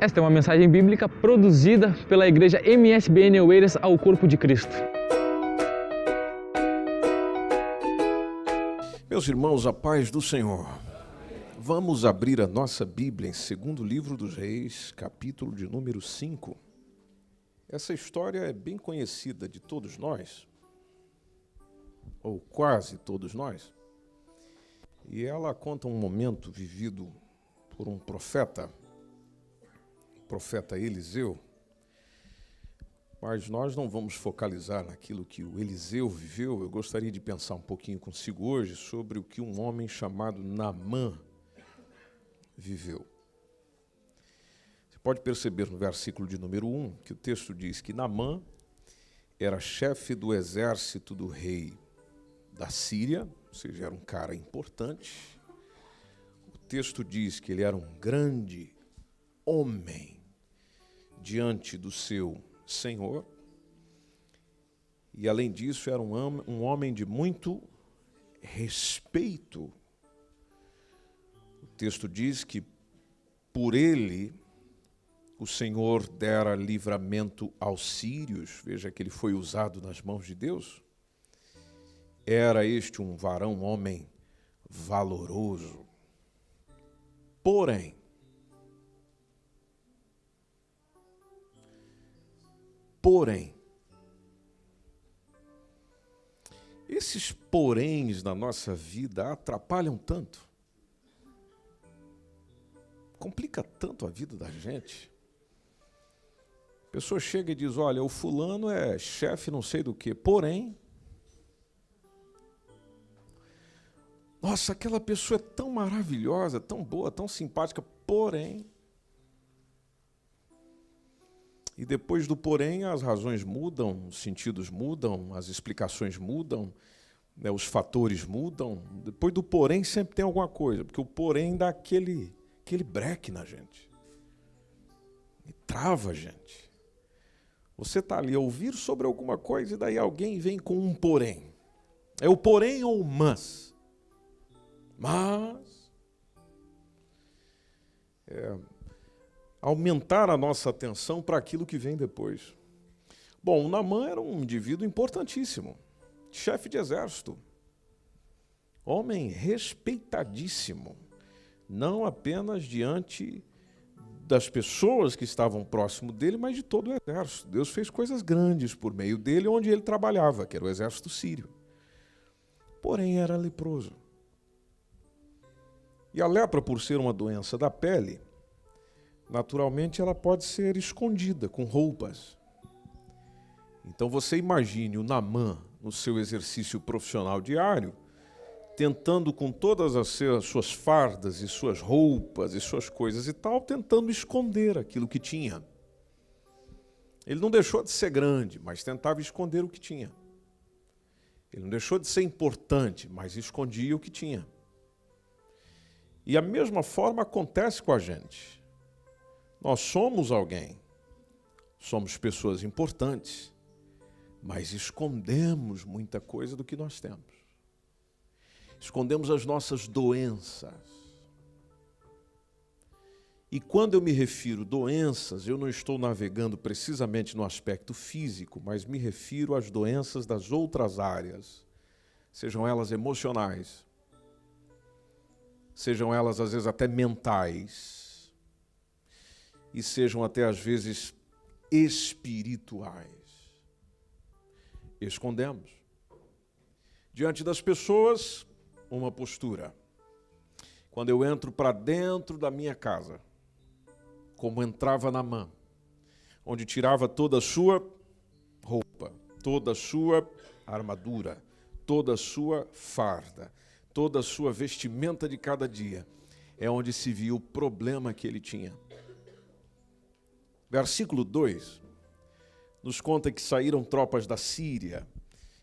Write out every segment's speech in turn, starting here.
Esta é uma mensagem bíblica produzida pela igreja MSBN Oeiras ao Corpo de Cristo. Meus irmãos, a paz do Senhor. Vamos abrir a nossa Bíblia em 2º livro dos Reis, capítulo de número 5. Essa história é bem conhecida de todos nós, ou quase todos nós, e ela conta um momento vivido por um profeta Eliseu, mas nós não vamos focalizar naquilo que o Eliseu viveu. Eu gostaria de pensar um pouquinho consigo hoje sobre o que um homem chamado Naamã viveu. Você pode perceber no versículo de número 1 que o texto diz que Naamã era chefe do exército do rei da Síria, ou seja, era um cara importante. O texto diz que ele era um grande homem diante do seu Senhor, e além disso era um homem de muito respeito. O texto diz que por ele o Senhor dera livramento aos sírios. Veja que ele foi usado nas mãos de Deus. Era este um varão, um homem valoroso. Porém, esses poréns na nossa vida atrapalham tanto, complica tanto a vida da gente. A pessoa chega e diz, olha, o fulano é chefe não sei do quê, porém, nossa, aquela pessoa é tão maravilhosa, tão boa, tão simpática, porém... E depois do porém, as razões mudam, os sentidos mudam, as explicações mudam, né, os fatores mudam. Depois do porém sempre tem alguma coisa, porque o porém dá aquele breque na gente. E trava a gente. Você está ali a ouvir sobre alguma coisa e daí alguém vem com um porém. É o porém ou o mas? Mas... aumentar a nossa atenção para aquilo que vem depois. Bom, o Naamã era um indivíduo importantíssimo, chefe de exército, homem respeitadíssimo, não apenas diante das pessoas que estavam próximo dele, mas de todo o exército. Deus fez coisas grandes por meio dele, onde ele trabalhava, que era o exército sírio. Porém, era leproso. E a lepra, por ser uma doença da pele, naturalmente, ela pode ser escondida com roupas. Então, você imagine o Naamã, no seu exercício profissional diário, tentando com todas as suas fardas e suas roupas e suas coisas e tal, tentando esconder aquilo que tinha. Ele não deixou de ser grande, mas tentava esconder o que tinha. Ele não deixou de ser importante, mas escondia o que tinha. E a mesma forma acontece com a gente. Nós somos alguém, somos pessoas importantes, mas escondemos muita coisa do que nós temos. Escondemos as nossas doenças. E quando eu me refiro doenças, eu não estou navegando precisamente no aspecto físico, mas me refiro às doenças das outras áreas, sejam elas emocionais, sejam elas às vezes até mentais, e sejam até às vezes espirituais. Escondemos. Diante das pessoas, uma postura. Quando eu entro para dentro da minha casa, como entrava Naamã, onde tirava toda a sua roupa, toda a sua armadura, toda a sua farda, toda a sua vestimenta de cada dia, é onde se viu o problema que ele tinha. Versículo 2 nos conta que saíram tropas da Síria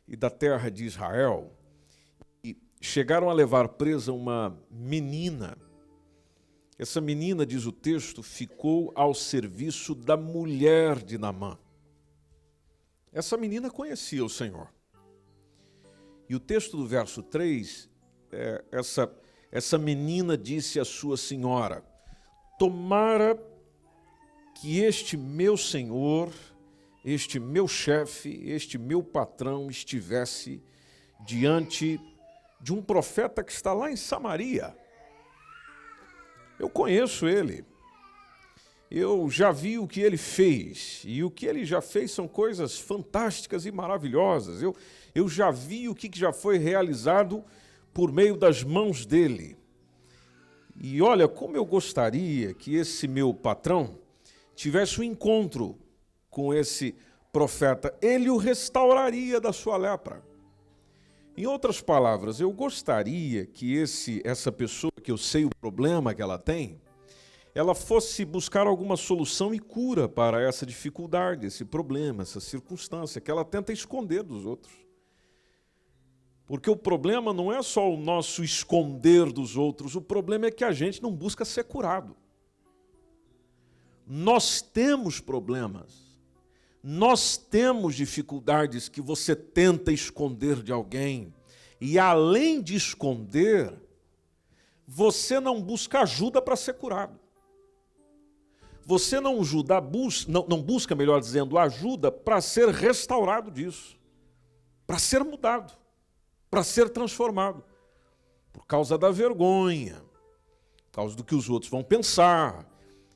e da terra de Israel e chegaram a levar presa uma menina. Essa menina, diz o texto, ficou ao serviço da mulher de Naamã. Essa menina conhecia o Senhor. E o texto do verso 3, essa menina disse à sua senhora: tomara que este meu senhor, este meu chefe, este meu patrão estivesse diante de um profeta que está lá em Samaria. Eu conheço ele. Eu já vi o que ele fez, e o que ele já fez são coisas fantásticas e maravilhosas. Eu já vi o que já foi realizado por meio das mãos dele. E olha, como eu gostaria que esse meu patrão tivesse um encontro com esse profeta. Ele o restauraria da sua lepra. Em outras palavras, eu gostaria que essa pessoa, que eu sei o problema que ela tem, ela fosse buscar alguma solução e cura para essa dificuldade, esse problema, essa circunstância que ela tenta esconder dos outros. Porque o problema não é só o nosso esconder dos outros, o problema é que a gente não busca ser curado. Nós temos problemas, nós temos dificuldades que você tenta esconder de alguém, e além de esconder, você não busca ajuda para ser curado. Você não busca, melhor dizendo, ajuda para ser restaurado disso, para ser mudado, para ser transformado, por causa da vergonha, por causa do que os outros vão pensar.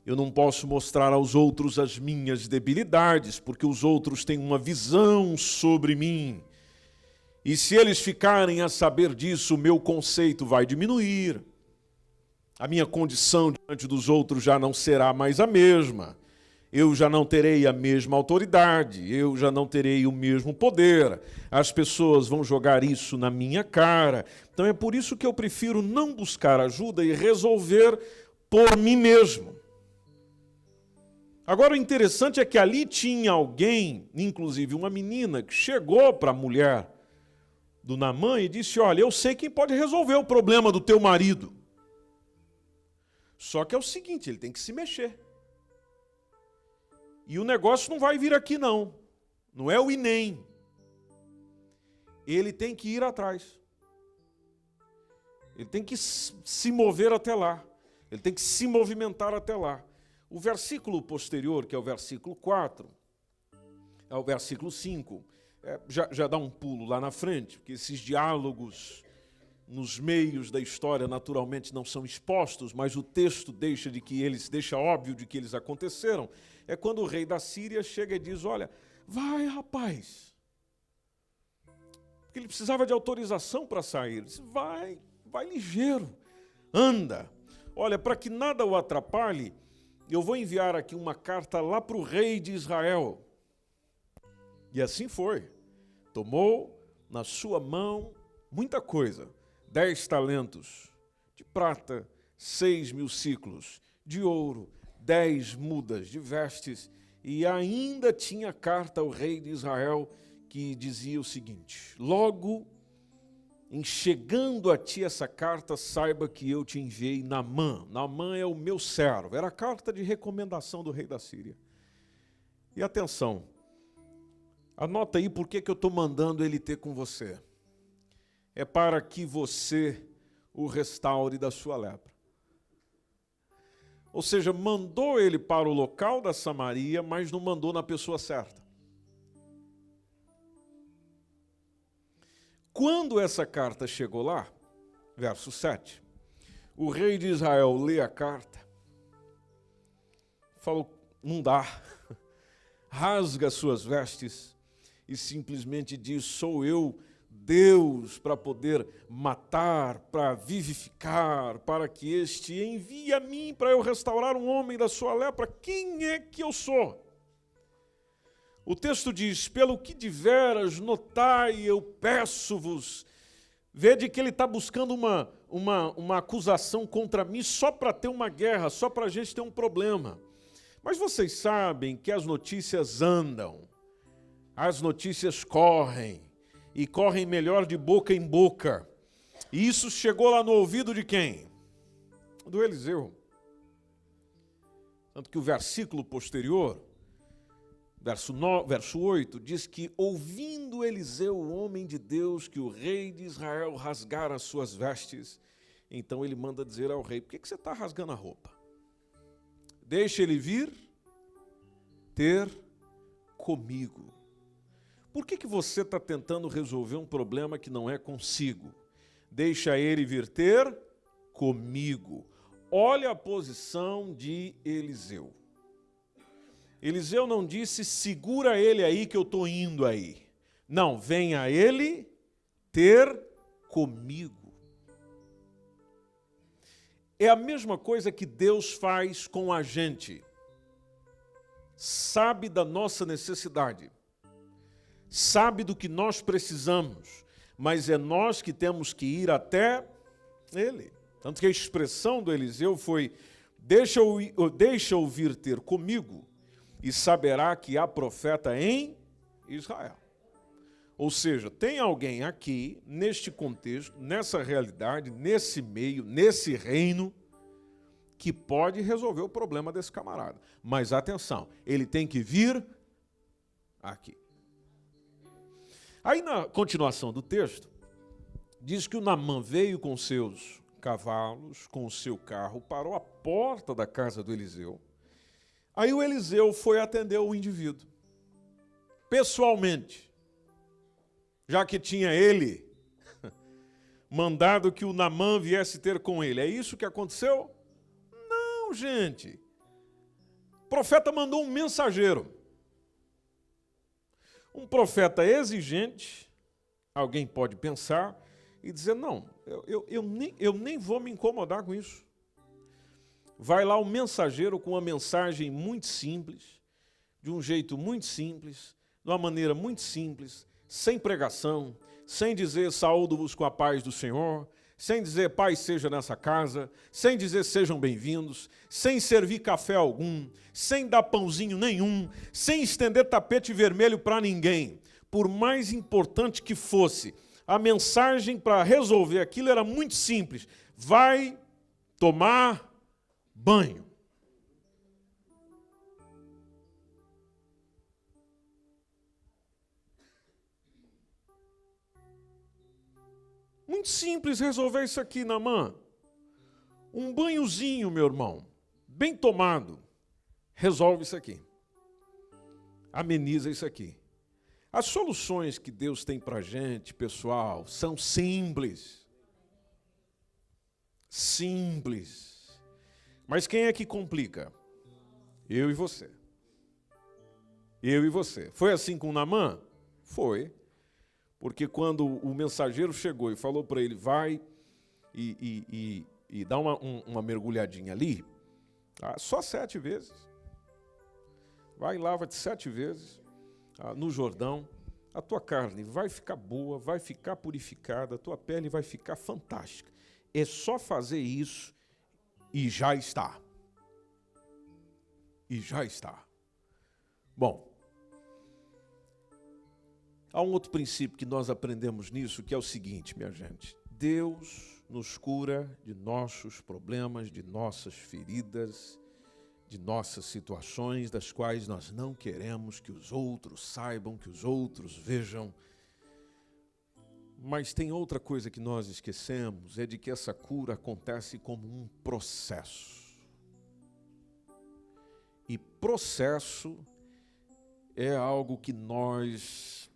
Eu não posso mostrar aos outros as minhas debilidades, porque os outros têm uma visão sobre mim. E se eles ficarem a saber disso, o meu conceito vai diminuir. A minha condição diante dos outros já não será mais a mesma. Eu já não terei a mesma autoridade, eu já não terei o mesmo poder. As pessoas vão jogar isso na minha cara. Então é por isso que eu prefiro não buscar ajuda e resolver por mim mesmo. Agora, o interessante é que ali tinha alguém, inclusive uma menina, que chegou para a mulher do Naamã e disse: olha, eu sei quem pode resolver o problema do teu marido. Só que é o seguinte, ele tem que se mexer. E o negócio não vai vir aqui não. Não é o INEM. Ele tem que ir atrás. Ele tem que se mover até lá. Ele tem que se movimentar até lá. O versículo posterior, que é o versículo 4, é o versículo 5, já dá um pulo lá na frente, porque esses diálogos nos meios da história naturalmente não são expostos, mas o texto deixa óbvio de que eles aconteceram. É quando o rei da Síria chega e diz: olha, vai rapaz, porque ele precisava de autorização para sair. Ele disse: vai ligeiro, anda. Olha, para que nada o atrapalhe, eu vou enviar aqui uma carta lá para o rei de Israel. E assim foi. Tomou na sua mão muita coisa. 10 talentos de prata, 6.000 siclos de ouro, 10 mudas de vestes, e ainda tinha carta ao rei de Israel que dizia o seguinte: logo em chegando a ti essa carta, saiba que eu te enviei Naamã. Naamã é o meu servo. Era a carta de recomendação do rei da Síria. E atenção, anota aí por que eu estou mandando ele ter com você. É para que você o restaure da sua lepra. Ou seja, mandou ele para o local da Samaria, mas não mandou na pessoa certa. Quando essa carta chegou lá, verso 7, o rei de Israel lê a carta, falou: não dá, rasga suas vestes e simplesmente diz: sou eu Deus para poder matar, para vivificar, para que este envie a mim para eu restaurar um homem da sua lepra? Quem é que eu sou? O texto diz: pelo que de veras notai, eu peço-vos. Vede que ele está buscando uma acusação contra mim só para ter uma guerra, só para a gente ter um problema. Mas vocês sabem que as notícias andam, as notícias correm, e correm melhor de boca em boca. E isso chegou lá no ouvido de quem? Do Eliseu. Tanto que o versículo posterior, verso 8, diz que, ouvindo Eliseu, o homem de Deus, que o rei de Israel rasgara as suas vestes, então ele manda dizer ao rei: por que você está rasgando a roupa? Deixa ele vir ter comigo. Por que você está tentando resolver um problema que não é consigo? Deixa ele vir ter comigo. Olha a posição de Eliseu. Eliseu não disse, segura ele aí que eu estou indo aí. Não, venha ele ter comigo. É a mesma coisa que Deus faz com a gente. Sabe da nossa necessidade. Sabe do que nós precisamos. Mas é nós que temos que ir até ele. Tanto que a expressão do Eliseu foi, deixa-o vir ter comigo e saberá que há profeta em Israel. Ou seja, tem alguém aqui, neste contexto, nessa realidade, nesse meio, nesse reino, que pode resolver o problema desse camarada. Mas atenção, ele tem que vir aqui. Aí na continuação do texto, diz que o Naamã veio com seus cavalos, com o seu carro, parou à porta da casa do Eliseu. Aí o Eliseu foi atender o indivíduo, pessoalmente, já que tinha ele mandado que o Naamã viesse ter com ele. É isso que aconteceu? Não, gente. O profeta mandou um mensageiro. Um profeta exigente, alguém pode pensar e dizer, não, eu nem vou me incomodar com isso. Vai lá o mensageiro com uma mensagem muito simples, de um jeito muito simples, de uma maneira muito simples, sem pregação, sem dizer saúdo-vos com a paz do Senhor, sem dizer paz seja nessa casa, sem dizer sejam bem-vindos, sem servir café algum, sem dar pãozinho nenhum, sem estender tapete vermelho para ninguém. Por mais importante que fosse, a mensagem para resolver aquilo era muito simples. Vai tomar banho. Muito simples resolver isso aqui, Naamã. Um banhozinho, meu irmão, bem tomado, resolve isso aqui. Ameniza isso aqui. As soluções que Deus tem para a gente, pessoal, são simples. Simples. Mas quem é que complica? Eu e você. Eu e você. Foi assim com Naamã? Foi. Porque quando o mensageiro chegou e falou para ele, vai e dá uma mergulhadinha ali, só 7 vezes. Vai e lava-te 7 vezes no Jordão, a tua carne vai ficar boa, vai ficar purificada, a tua pele vai ficar fantástica. É só fazer isso e já está. E já está. Bom, há um outro princípio que nós aprendemos nisso, que é o seguinte, minha gente. Deus nos cura de nossos problemas, de nossas feridas, de nossas situações, das quais nós não queremos que os outros saibam, que os outros vejam. Mas tem outra coisa que nós esquecemos, é de que essa cura acontece como um processo. E processo é algo que nós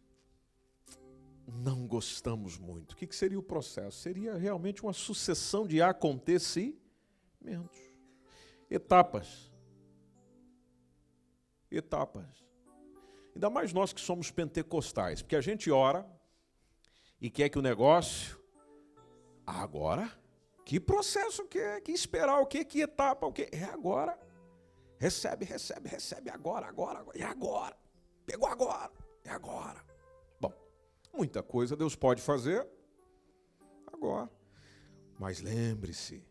não gostamos muito. O que seria o processo? Seria realmente uma sucessão de acontecimentos, etapas. Ainda mais nós que somos pentecostais, porque a gente ora e quer que o negócio agora, que processo que é? Que esperar o quê? Que etapa o quê? É agora. Recebe agora, é agora. Pegou agora, é agora. Bom, muita coisa Deus pode fazer agora. Mas lembre-se,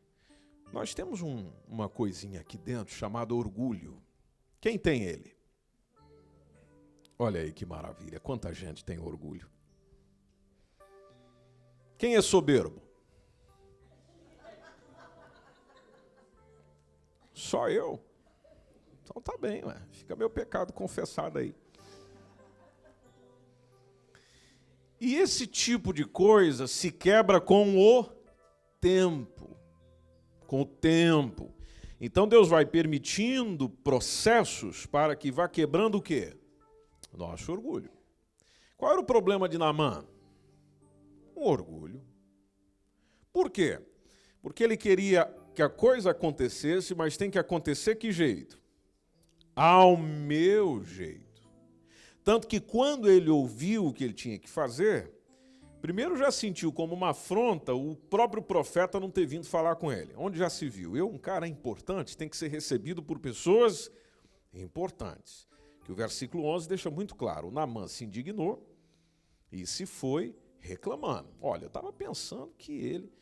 nós temos uma coisinha aqui dentro chamada orgulho. Quem tem ele? Olha aí que maravilha, quanta gente tem orgulho. Quem é soberbo? Só eu? Então tá bem, ué. Fica meu pecado confessado aí. E esse tipo de coisa se quebra com o tempo. Com o tempo. Então Deus vai permitindo processos para que vá quebrando o quê? Nosso orgulho. Qual era o problema de Naamã? Um orgulho. Por quê? Porque ele queria que a coisa acontecesse, mas tem que acontecer que jeito? Ao meu jeito. Tanto que quando ele ouviu o que ele tinha que fazer, primeiro já sentiu como uma afronta o próprio profeta não ter vindo falar com ele. Onde já se viu? Um cara importante, tem que ser recebido por pessoas importantes. Que o versículo 11 deixa muito claro. O Naamã se indignou e se foi reclamando. Olha, eu estava pensando que ele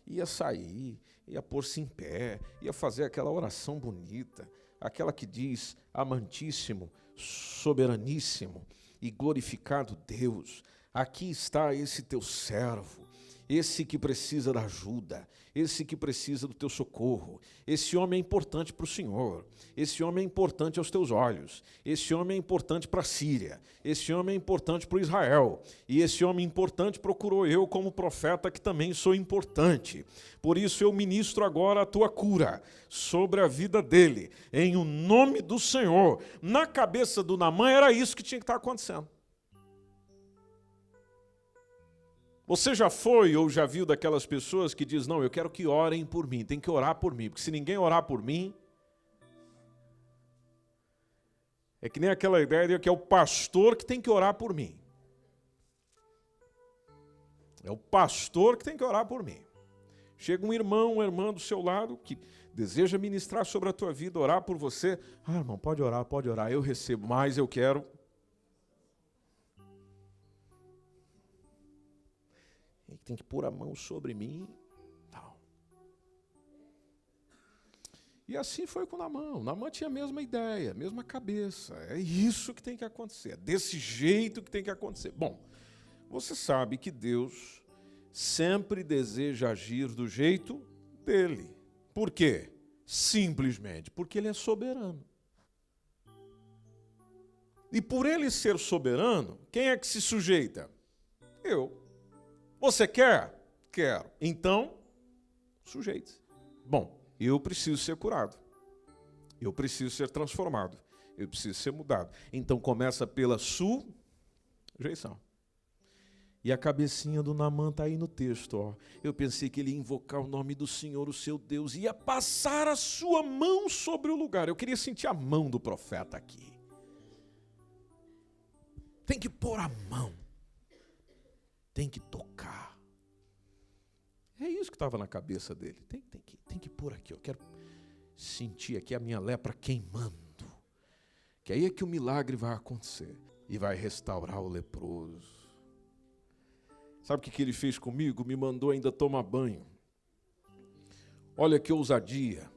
ia sair, ia pôr-se em pé, ia fazer aquela oração bonita, aquela que diz, amantíssimo, soberaníssimo e glorificado Deus, aqui está esse teu servo, esse que precisa da ajuda, esse que precisa do teu socorro. Esse homem é importante para o Senhor, esse homem é importante aos teus olhos, esse homem é importante para a Síria, esse homem é importante para o Israel, e esse homem importante procurou eu como profeta que também sou importante. Por isso eu ministro agora a tua cura sobre a vida dele, em o nome do Senhor. Na cabeça do Naamã era isso que tinha que estar acontecendo. Você já foi ou já viu daquelas pessoas que diz, não, eu quero que orem por mim, tem que orar por mim, porque se ninguém orar por mim, é que nem aquela ideia de que é o pastor que tem que orar por mim. É o pastor que tem que orar por mim. Chega um irmão, uma irmã do seu lado que deseja ministrar sobre a tua vida, orar por você. Ah, irmão, pode orar, eu recebo, mas eu quero... Tem que pôr a mão sobre mim. Não. E assim foi com Naamã. O Naamã tinha a mesma ideia, a mesma cabeça. É isso que tem que acontecer. É desse jeito que tem que acontecer. Bom, você sabe que Deus sempre deseja agir do jeito dele. Por quê? Simplesmente porque ele é soberano. E por ele ser soberano, quem é que se sujeita? Eu. Você quer? Quero. Então, sujeite-se. Bom, eu preciso ser curado. Eu preciso ser transformado. Eu preciso ser mudado. Então, começa pela sujeição. E a cabecinha do Naamã está aí no texto. Ó. Eu pensei que ele ia invocar o nome do Senhor, o seu Deus, e ia passar a sua mão sobre o lugar. Eu queria sentir a mão do profeta aqui. Tem que pôr a mão. Tem que tocar. É isso que estava na cabeça dele. Tem que pôr aqui. Eu quero sentir aqui a minha lepra queimando. Que aí é que o milagre vai acontecer. E vai restaurar o leproso. Sabe o que ele fez comigo? Me mandou ainda tomar banho. Olha que ousadia.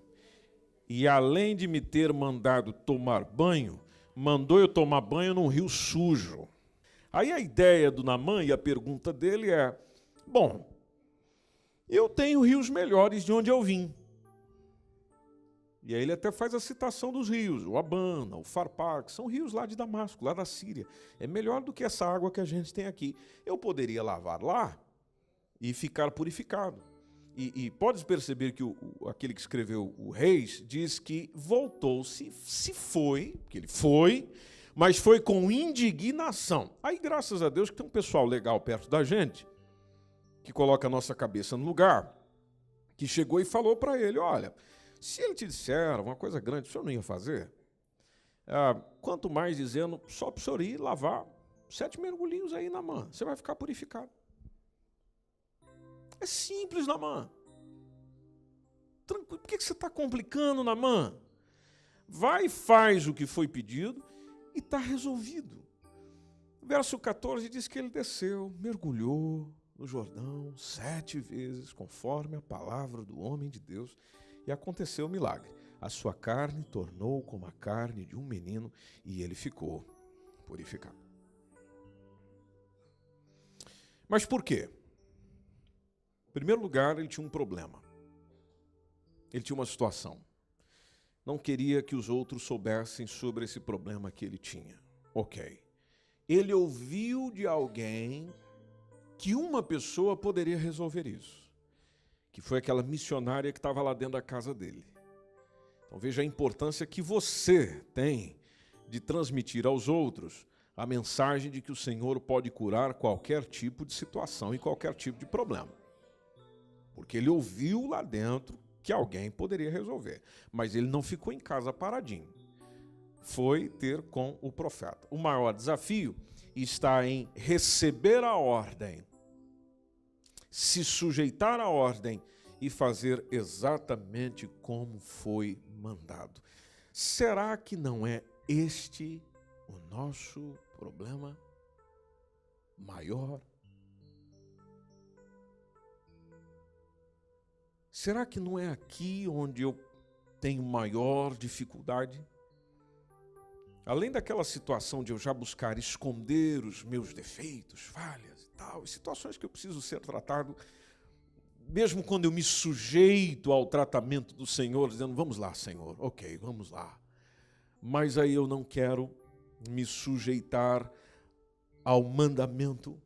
E além de me ter mandado tomar banho, mandou eu tomar banho num rio sujo. Aí a ideia do Naamã e a pergunta dele é, bom, eu tenho rios melhores de onde eu vim. E aí ele até faz a citação dos rios, o Abana, o Farpar, que são rios lá de Damasco, lá da Síria. É melhor do que essa água que a gente tem aqui. Eu poderia lavar lá e ficar purificado. E pode perceber que aquele que escreveu o Reis diz que voltou-se, se foi, que ele foi, mas foi com indignação. Aí, graças a Deus, que tem um pessoal legal perto da gente, que coloca a nossa cabeça no lugar, que chegou e falou para ele, olha, se ele te disser uma coisa grande, o senhor não ia fazer? Quanto mais dizendo, só para o senhor ir lavar 7 mergulhinhos aí, Naamã, você vai ficar purificado. É simples, Naamã. Tranquilo, por que você está complicando, Naamã? Vai e faz o que foi pedido, e está resolvido. Verso 14 diz que ele desceu, mergulhou no Jordão 7 vezes, conforme a palavra do homem de Deus, e aconteceu o milagre. A sua carne tornou como a carne de um menino, e ele ficou purificado. Mas por quê? Em primeiro lugar, ele tinha um problema. Ele tinha uma situação. Não queria que os outros soubessem sobre esse problema que ele tinha. Ok. Ele ouviu de alguém que uma pessoa poderia resolver isso. Que foi aquela missionária que estava lá dentro da casa dele. Então veja a importância que você tem de transmitir aos outros a mensagem de que o Senhor pode curar qualquer tipo de situação e qualquer tipo de problema. Porque ele ouviu lá dentro que alguém poderia resolver. Mas ele não ficou em casa paradinho. Foi ter com o profeta. O maior desafio está em receber a ordem, se sujeitar à ordem e fazer exatamente como foi mandado. Será que não é este o nosso problema maior? Será que não é aqui onde eu tenho maior dificuldade? Além daquela situação de eu já buscar esconder os meus defeitos, falhas e tal, situações que eu preciso ser tratado, mesmo quando eu me sujeito ao tratamento do Senhor, dizendo, vamos lá, Senhor, ok, vamos lá. Mas aí eu não quero me sujeitar ao mandamento,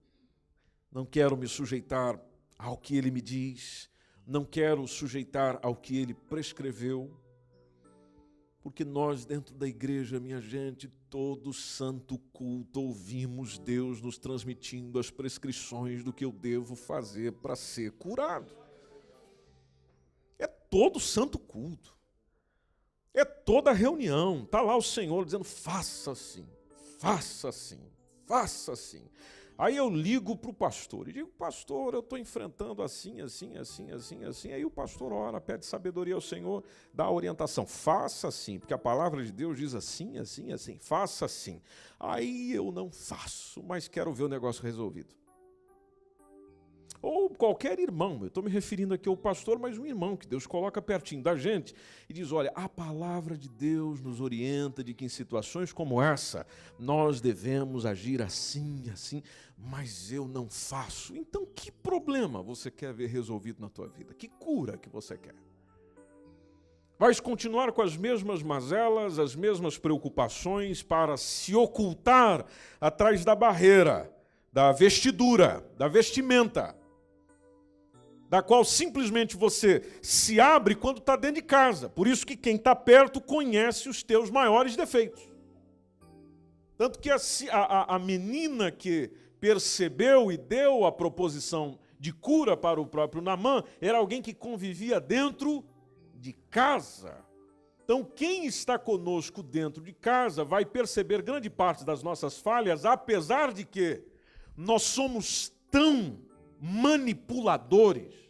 não quero me sujeitar ao que Ele me diz, não quero sujeitar ao que Ele prescreveu, porque nós dentro da igreja, minha gente, todo santo culto ouvimos Deus nos transmitindo as prescrições do que eu devo fazer para ser curado. É todo santo culto. É toda reunião. Está lá o Senhor dizendo, faça assim, faça assim, faça assim. Aí eu ligo para o pastor e digo, pastor, eu estou enfrentando assim, assim, assim, assim, assim. Aí o pastor ora, pede sabedoria ao Senhor, dá a orientação, faça assim, porque a palavra de Deus diz assim, assim, assim, faça assim. Aí eu não faço, mas quero ver o negócio resolvido. Ou qualquer irmão, eu estou me referindo aqui ao pastor, mas um irmão que Deus coloca pertinho da gente e diz, olha, a palavra de Deus nos orienta de que em situações como essa, nós devemos agir assim, assim, mas eu não faço. Então que problema você quer ver resolvido na tua vida? Que cura que você quer? Vais continuar com as mesmas mazelas, as mesmas preocupações para se ocultar atrás da barreira, da vestidura, da vestimenta, da qual simplesmente você se abre quando está dentro de casa. Por isso que quem está perto conhece os teus maiores defeitos. Tanto que a menina que percebeu e deu a proposição de cura para o próprio Naamã era alguém que convivia dentro de casa. Então quem está conosco dentro de casa vai perceber grande parte das nossas falhas, apesar de que nós somos tão manipuladores.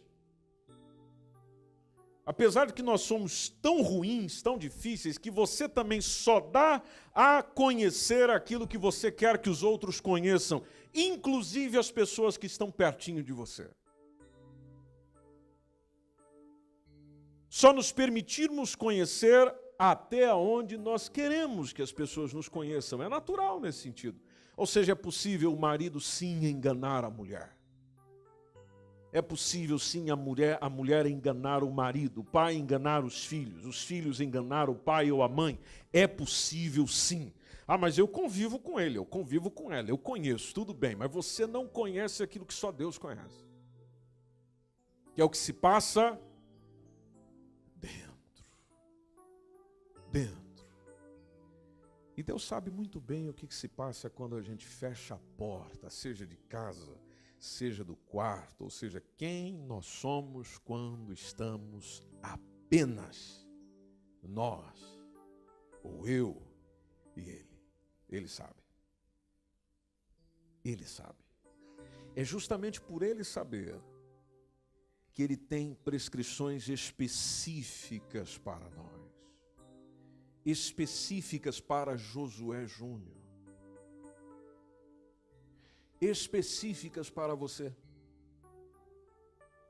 Apesar de que nós somos tão ruins, tão difíceis, que você também só dá a conhecer aquilo que você quer que os outros conheçam, inclusive as pessoas que estão pertinho de você. Só nos permitirmos conhecer até onde nós queremos que as pessoas nos conheçam. É natural nesse sentido. Ou seja, é possível o marido sim enganar a mulher. É possível sim a mulher enganar o marido, o pai enganar os filhos enganar o pai ou a mãe. É possível sim. Ah, mas eu convivo com ele, eu convivo com ela, eu conheço, tudo bem, mas você não conhece aquilo que só Deus conhece. Que é o que se passa dentro. E Deus sabe muito bem o que se passa quando a gente fecha a porta, seja de casa, seja do quarto, ou seja, quem nós somos quando estamos apenas nós, ou eu e ele. Ele sabe. Ele sabe. É justamente por ele saber que ele tem prescrições específicas para nós. Específicas para Josué Júnior. Específicas para você.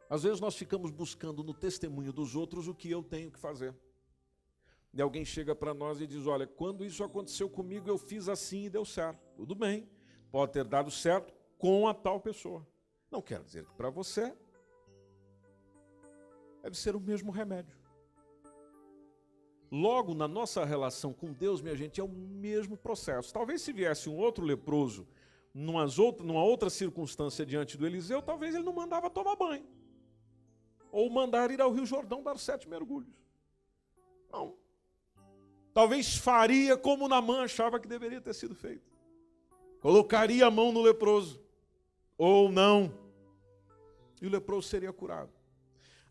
Às vezes nós ficamos buscando no testemunho dos outros o que eu tenho que fazer. E alguém chega para nós e diz, olha, quando isso aconteceu comigo eu fiz assim e deu certo. Tudo bem, pode ter dado certo com a tal pessoa. Não quer dizer que para você deve ser o mesmo remédio. Logo, na nossa relação com Deus, minha gente, é o mesmo processo. Talvez se viesse um outro leproso numa outra circunstância diante do Eliseu, talvez ele não mandava tomar banho. Ou mandar ir ao Rio Jordão dar 7 mergulhos. Não. talvez faria como Naamã achava que deveria ter sido feito. Colocaria a mão no leproso, ou não, e o leproso seria curado.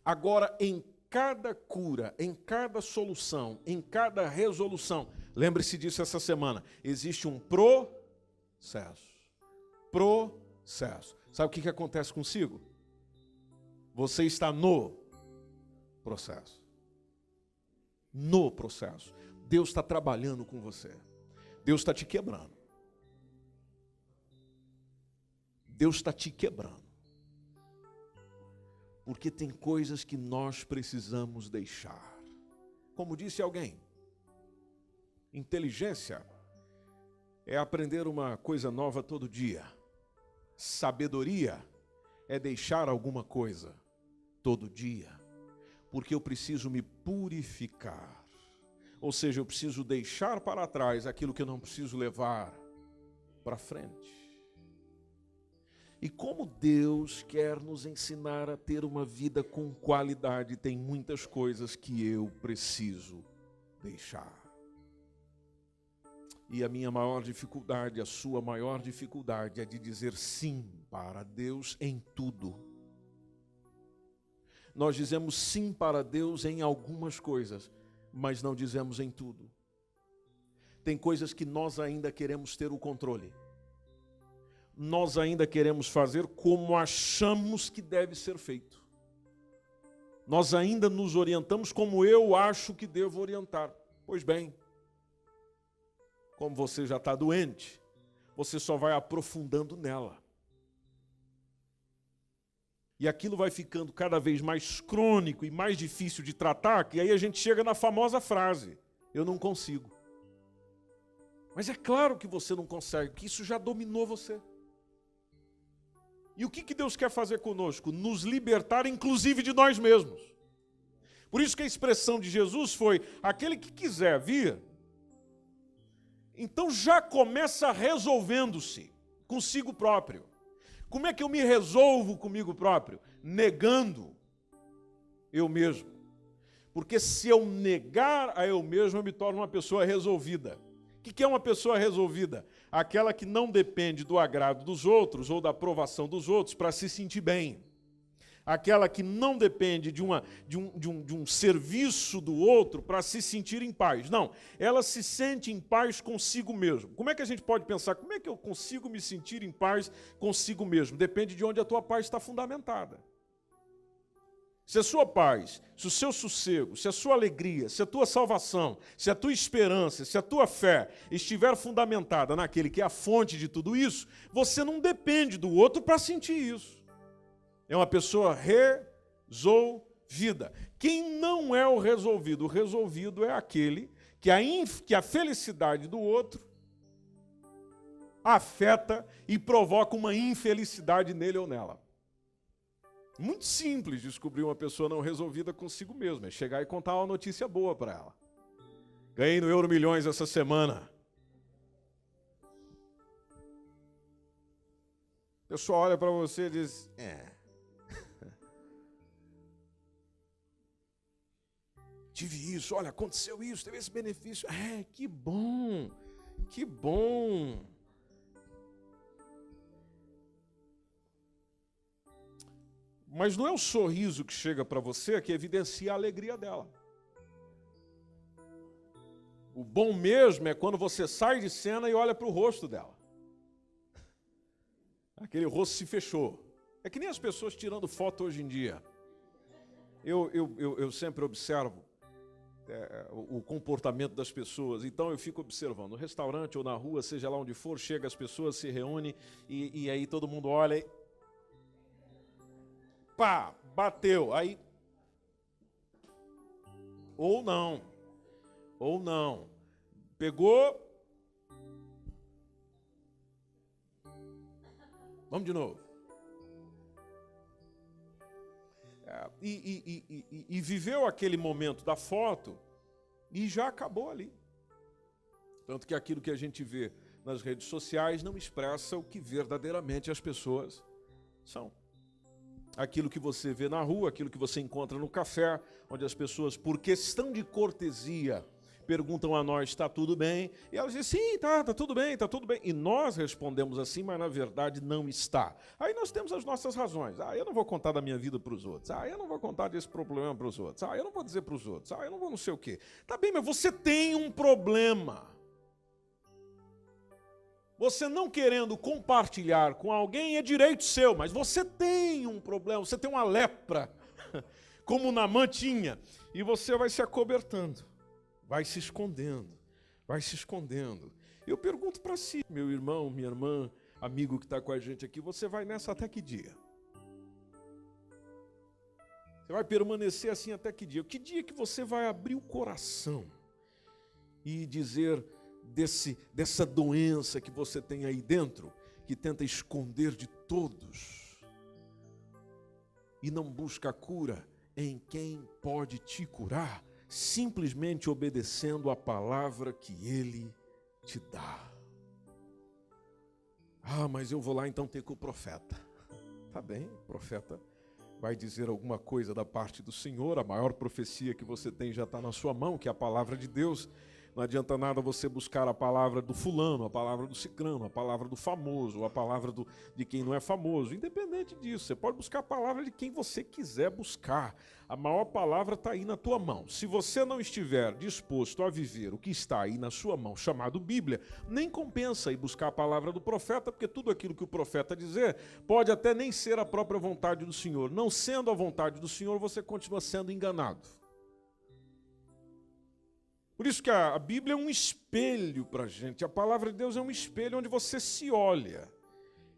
Agora, em cada cura, em cada solução, em cada resolução, lembre-se disso essa semana, existe um processo. Processo. Sabe o que acontece consigo? Você está no processo. No processo. Deus está trabalhando com você. Deus está te quebrando. Deus está te quebrando. Porque tem coisas que nós precisamos deixar. Como disse alguém, inteligência é aprender uma coisa nova todo dia. Sabedoria é deixar alguma coisa todo dia. Porque eu preciso me purificar. Ou seja, eu preciso deixar para trás aquilo que eu não preciso levar para frente. E como Deus quer nos ensinar a ter uma vida com qualidade, tem muitas coisas que eu preciso deixar. E a minha maior dificuldade, a sua maior dificuldade é de dizer sim para Deus em tudo. Nós dizemos sim para Deus em algumas coisas, mas não dizemos em tudo. Tem coisas que nós ainda queremos ter o controle. Nós ainda queremos fazer como achamos que deve ser feito. Nós ainda nos orientamos como eu acho que devo orientar. Pois bem, como você já está doente, você só vai aprofundando nela. E aquilo vai ficando cada vez mais crônico e mais difícil de tratar, que aí a gente chega na famosa frase, eu não consigo. Mas é claro que você não consegue, que isso já dominou você. E o que Deus quer fazer conosco? Nos libertar, inclusive, de nós mesmos. Por isso que a expressão de Jesus foi, aquele que quiser vir, então já começa resolvendo-se consigo próprio. Como é que eu me resolvo comigo próprio? Negando eu mesmo. Porque se eu negar a eu mesmo, eu me torno uma pessoa resolvida. O que é uma pessoa resolvida? Aquela que não depende do agrado dos outros ou da aprovação dos outros para se sentir bem. Aquela que não depende de um serviço do outro para se sentir em paz. Não, ela se sente em paz consigo mesmo. Como é que a gente pode pensar? Como é que eu consigo me sentir em paz consigo mesmo? Depende de onde a tua paz está fundamentada. Se a sua paz, se o seu sossego, se a sua alegria, se a tua salvação, se a tua esperança, se a tua fé estiver fundamentada naquele que é a fonte de tudo isso, você não depende do outro para sentir isso. É uma pessoa resolvida. Quem não é o resolvido é aquele que a felicidade do outro afeta e provoca uma infelicidade nele ou nela. Muito simples descobrir uma pessoa não resolvida consigo mesma. É chegar e contar uma notícia boa para ela. Ganhei no Euro Milhões essa semana. A pessoa olha para você e diz, tive isso, olha, aconteceu isso, teve esse benefício. Que bom, que bom. Mas não é o sorriso que chega para você que evidencia a alegria dela. O bom mesmo é quando você sai de cena e olha para o rosto dela. Aquele rosto se fechou. É que nem as pessoas tirando foto hoje em dia. Eu sempre observo o comportamento das pessoas. Então eu fico observando. No restaurante ou na rua, seja lá onde for, chega as pessoas, se reúnem e aí todo mundo olha e... Pá, bateu. Aí... Ou não. Pegou... Vamos de novo. E viveu aquele momento da foto e já acabou ali. Tanto que aquilo que a gente vê nas redes sociais não expressa o que verdadeiramente as pessoas são. Aquilo que você vê na rua, aquilo que você encontra no café, onde as pessoas, por questão de cortesia, perguntam a nós, está tudo bem? E elas dizem, sim, tá tudo bem, está tudo bem. E nós respondemos assim, mas na verdade não está. Aí nós temos as nossas razões. Eu não vou contar da minha vida para os outros. Eu não vou contar desse problema para os outros. Eu não vou dizer para os outros. Eu não vou não sei o quê. Tá bem, mas você tem um problema. Você não querendo compartilhar com alguém é direito seu, mas você tem um problema, você tem uma lepra, como Naamã tinha, e você vai se acobertando, vai se escondendo, vai se escondendo. Eu pergunto para si, meu irmão, minha irmã, amigo que está com a gente aqui, você vai nessa até que dia? Você vai permanecer assim até que dia? Que dia que você vai abrir o coração e dizer dessa doença que você tem aí dentro, que tenta esconder de todos e não busca a cura em quem pode te curar, simplesmente obedecendo a palavra que Ele te dá. Mas eu vou lá então ter com o profeta. Tá bem, o profeta vai dizer alguma coisa da parte do Senhor, a maior profecia que você tem já está na sua mão, que é a palavra de Deus. Não adianta nada você buscar a palavra do fulano, a palavra do cicrano, a palavra do famoso, a palavra de quem não é famoso. Independente disso, você pode buscar a palavra de quem você quiser buscar. A maior palavra está aí na tua mão. Se você não estiver disposto a viver o que está aí na sua mão, chamado Bíblia, nem compensa ir buscar a palavra do profeta, porque tudo aquilo que o profeta dizer pode até nem ser a própria vontade do Senhor. Não sendo a vontade do Senhor, você continua sendo enganado. Por isso que a Bíblia é um espelho para a gente. A palavra de Deus é um espelho onde você se olha.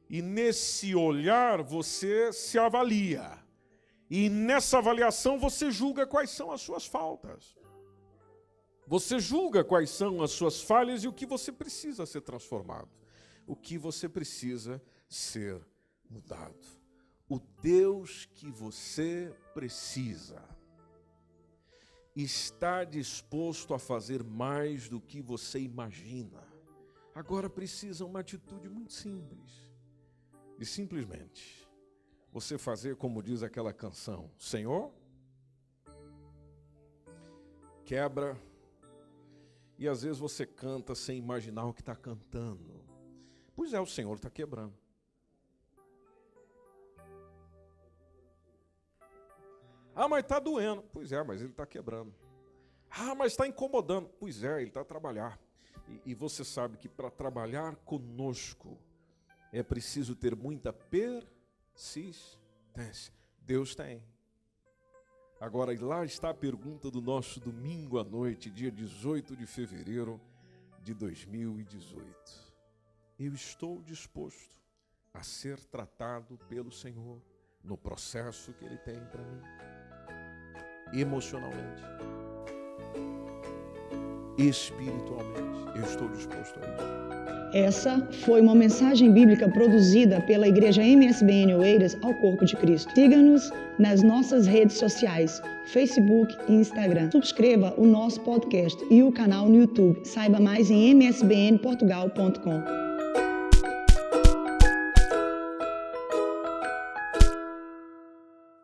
E nesse olhar você se avalia. E nessa avaliação você julga quais são as suas faltas. Você julga quais são as suas falhas e o que você precisa ser transformado. O que você precisa ser mudado. O Deus que você precisa está disposto a fazer mais do que você imagina. Agora precisa uma atitude muito simples. E simplesmente você fazer como diz aquela canção: Senhor, quebra. E às vezes você canta sem imaginar o que está cantando. Pois é, o Senhor está quebrando. Mas está doendo. Pois é, mas Ele está quebrando. Mas está incomodando. Pois é, Ele está a trabalhar. E você sabe que para trabalhar conosco é preciso ter muita persistência. Deus tem. Agora, lá está a pergunta do nosso domingo à noite, dia 18 de fevereiro de 2018. Eu estou disposto a ser tratado pelo Senhor no processo que Ele tem para mim. Emocionalmente, espiritualmente, eu estou disposto a isso. Essa foi uma mensagem bíblica produzida pela Igreja MSBN Oeiras ao Corpo de Cristo. Siga-nos nas nossas redes sociais, Facebook e Instagram. Subscreva o nosso podcast e o canal no YouTube. Saiba mais em msbnportugal.com.